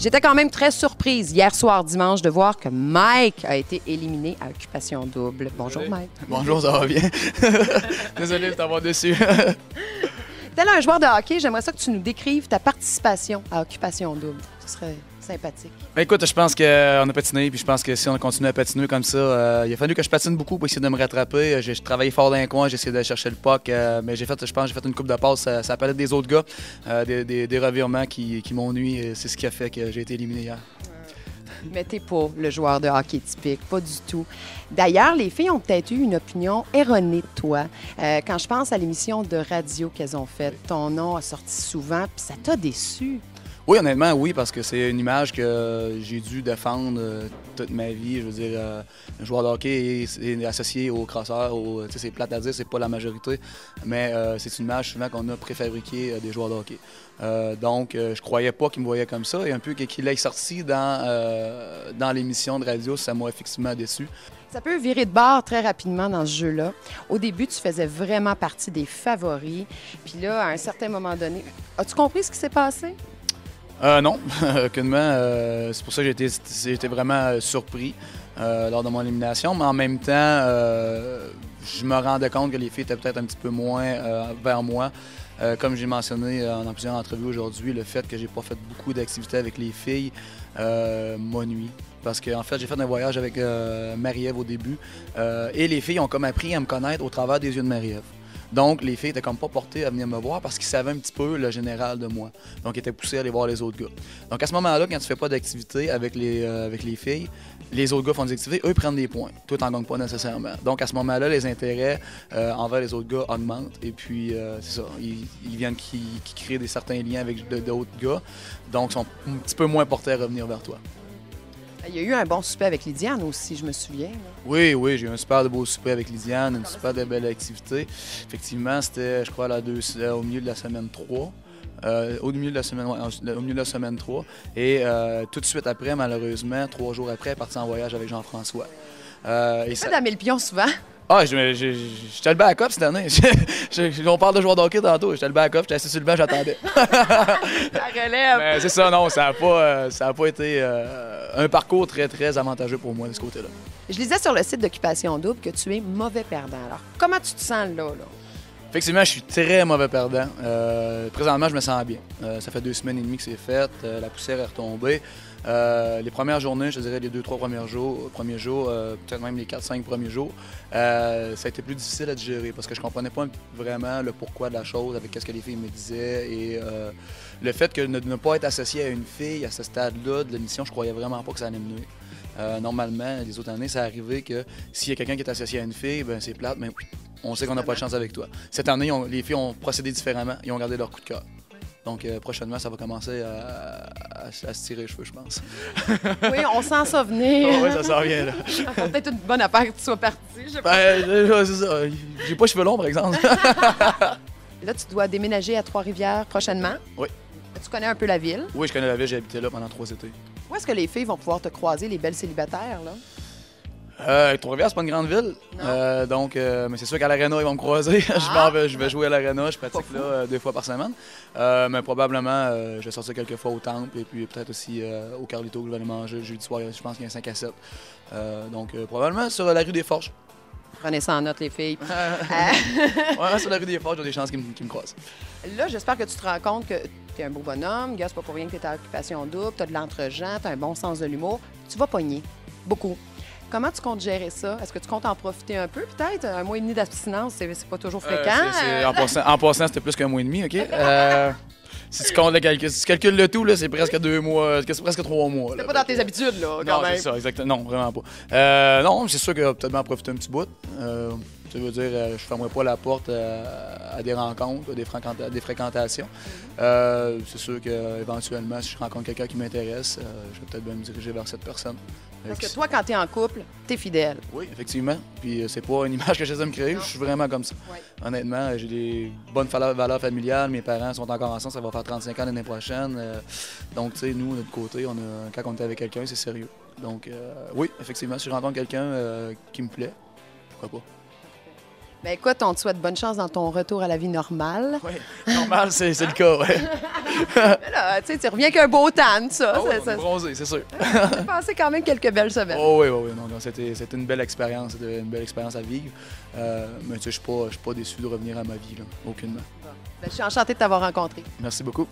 J'étais quand même très surprise hier soir, dimanche, de voir que Mike a été éliminé à Occupation Double. Bonjour, Mike. Bonjour, ça va bien? Désolé de t'avoir déçu. Tel un joueur de hockey, j'aimerais ça que tu nous décrives ta participation à Occupation Double. Ce serait sympathique. Ben écoute, je pense qu'on a patiné, puis je pense que si on continue à patiner comme ça, il a fallu que je patine beaucoup pour essayer de me rattraper. J'ai travaillé fort dans les coins, j'ai essayé de chercher le puck, mais je pense que j'ai fait une coupe de passes à la palette des autres gars, des revirements qui m'ont nui, et c'est ce qui a fait que j'ai été éliminé hier. Mais t'es pas le joueur de hockey typique, pas du tout. D'ailleurs, les filles ont peut-être eu une opinion erronée de toi. Quand je pense à l'émission de radio qu'elles ont faite, ton nom a sorti souvent, puis ça t'a déçu. Oui, honnêtement, oui, parce que c'est une image que j'ai dû défendre toute ma vie. Je veux dire, un joueur de hockey est associé aux crosseurs. C'est plate à dire, c'est pas la majorité, mais c'est une image souvent qu'on a préfabriquée des joueurs de hockey. Donc, je croyais pas qu'il me voyait comme ça. Et un peu qu'il ait sorti dans l'émission de radio, ça m'a effectivement déçu. Ça peut virer de bord très rapidement dans ce jeu-là. Au début, tu faisais vraiment partie des favoris. Puis là, à un certain moment donné, as-tu compris ce qui s'est passé? Non, aucunement. C'est pour ça que j'ai été vraiment surpris lors de mon élimination. Mais en même temps, je me rendais compte que les filles étaient peut-être un petit peu moins vers moi. Comme j'ai mentionné dans plusieurs entrevues aujourd'hui, le fait que j'ai pas fait beaucoup d'activités avec les filles m'a nuit. Parce qu'en fait, j'ai fait un voyage avec Marie-Ève au début. Et les filles ont comme appris à me connaître au travers des yeux de Marie-Ève. Donc, les filles étaient comme pas portées à venir me voir parce qu'ils savaient un petit peu le général de moi. Donc, ils étaient poussés à aller voir les autres gars. Donc, à ce moment-là, quand tu fais pas d'activité avec les filles, les autres gars font des activités, eux prennent des points. Toi, t'en gagnes pas nécessairement. Donc, à ce moment-là, les intérêts envers les autres gars augmentent. Et puis, c'est ça, ils viennent qui créent certains liens avec d'autres gars. Donc, ils sont un petit peu moins portés à revenir vers toi. Il y a eu un bon souper avec Lydiane aussi, je me souviens. Là. Oui, j'ai eu un super beau souper avec Lydiane, une super belle activité. Effectivement, c'était, je crois, au milieu de la semaine 3. Au milieu de la semaine 3. Et tout de suite après, malheureusement, 3 jours après, elle est partie en voyage avec Jean-François. Tu fais de la mille pions souvent? Ah, j'étais le backup cette année. On parle de joueur de hockey tantôt. J'étais le backup, j'étais assis sur le banc, j'attendais. La relève! Mais c'est ça, non, ça a pas été un parcours très, très avantageux pour moi de ce côté-là. Je lisais sur le site d'Occupation Double que tu es mauvais perdant. Alors, comment tu te sens là? Effectivement, je suis très mauvais perdant. Présentement, je me sens bien. Ça fait 2 semaines et demie que c'est fait. La poussière est retombée. Les premières journées, je dirais les 2-3 premiers jours, peut-être même les 4-5 premiers jours, ça a été plus difficile à digérer parce que je comprenais pas vraiment le pourquoi de la chose avec ce que les filles me disaient et le fait que de ne pas être associé à une fille à ce stade-là de l'émission, je croyais vraiment pas que ça allait me nuire. Normalement, les autres années, ça arrivait que s'il y a quelqu'un qui est associé à une fille, ben c'est plate, mais oui, on sait qu'on n'a pas de chance avec toi. Cette année, les filles ont procédé différemment, ils ont gardé leur coup de cœur. Donc, prochainement, ça va commencer à se tirer les cheveux, je pense. Oui, on sent ça venir. Oui, ça s'en vient, là. Ça fait peut-être une bonne affaire que tu sois parti, je sais pas. Ben, c'est ça. J'ai pas les cheveux longs, par exemple. Là, tu dois déménager à Trois-Rivières prochainement. Oui. Tu connais un peu la ville. Oui, je connais la ville, j'ai habité là pendant 3 étés. Où est-ce que les filles vont pouvoir te croiser, les belles célibataires, là? Trois-Rivières, c'est pas une grande ville. Mais c'est sûr qu'à l'Arena, ils vont me croiser. Je vais jouer à l'Arena, je pratique là 2 fois par semaine. Mais probablement, je vais sortir quelques fois au Temple et puis peut-être aussi au Carlito que je vais aller manger jeudi soir. Je pense qu'il y a un 5 à 7. Probablement sur la rue des Forges. Prenez ça en note, les filles. Ouais, sur la rue des Forges, j'ai des chances qu'ils me croisent. Là, j'espère que tu te rends compte que tu es un beau bonhomme. Gars, c'est pas pour rien que tu es à Occupation Double. Tu as de l'entre-gens, tu as un bon sens de l'humour. Tu vas pogner. Beaucoup. Comment tu comptes gérer ça? Est-ce que tu comptes en profiter un peu, peut-être? 1 mois et demi d'abstinence, c'est pas toujours fréquent. En passant, c'était plus qu'1 mois et demi, OK? Si tu comptes si tu calcules le tout, c'est presque 2 mois, c'est presque 3 mois. C'est pas dans tes habitudes, là, quand même. Non, c'est ça, exactement. Non, vraiment pas. Non, c'est sûr que peut-être m'en profiter un petit bout. Ça veut dire, je ne fermerai pas la porte à des rencontres, à des fréquentations. C'est sûr qu'éventuellement, si je rencontre quelqu'un qui m'intéresse, je vais peut-être bien me diriger vers cette personne. Parce que toi, quand tu es en couple, tu es fidèle. Oui, effectivement. Puis c'est pas une image que j'essaie de me créer, je suis vraiment comme ça. Oui. Honnêtement, j'ai des bonnes valeurs familiales. Mes parents sont encore ensemble, ça va faire 35 ans l'année prochaine. Donc, tu sais, nous, de notre côté, quand on est avec quelqu'un, c'est sérieux. Donc, oui, effectivement, si je rencontre quelqu'un qui me plaît, pourquoi pas. Bien, écoute, on te souhaite bonne chance dans ton retour à la vie normale. Oui, normal, c'est le cas, oui. Mais là, tu sais, tu reviens qu'un beau tan, ça. Ah oui, on est bronzé, c'est sûr. J'ai passé quand même quelques belles semaines. Oh oui, oui, oui. Donc, c'était une belle expérience. C'était une belle expérience à vivre. Mais tu sais, je ne suis pas déçu de revenir à ma vie, là, aucunement. Bon. Ben, je suis enchantée de t'avoir rencontré. Merci beaucoup.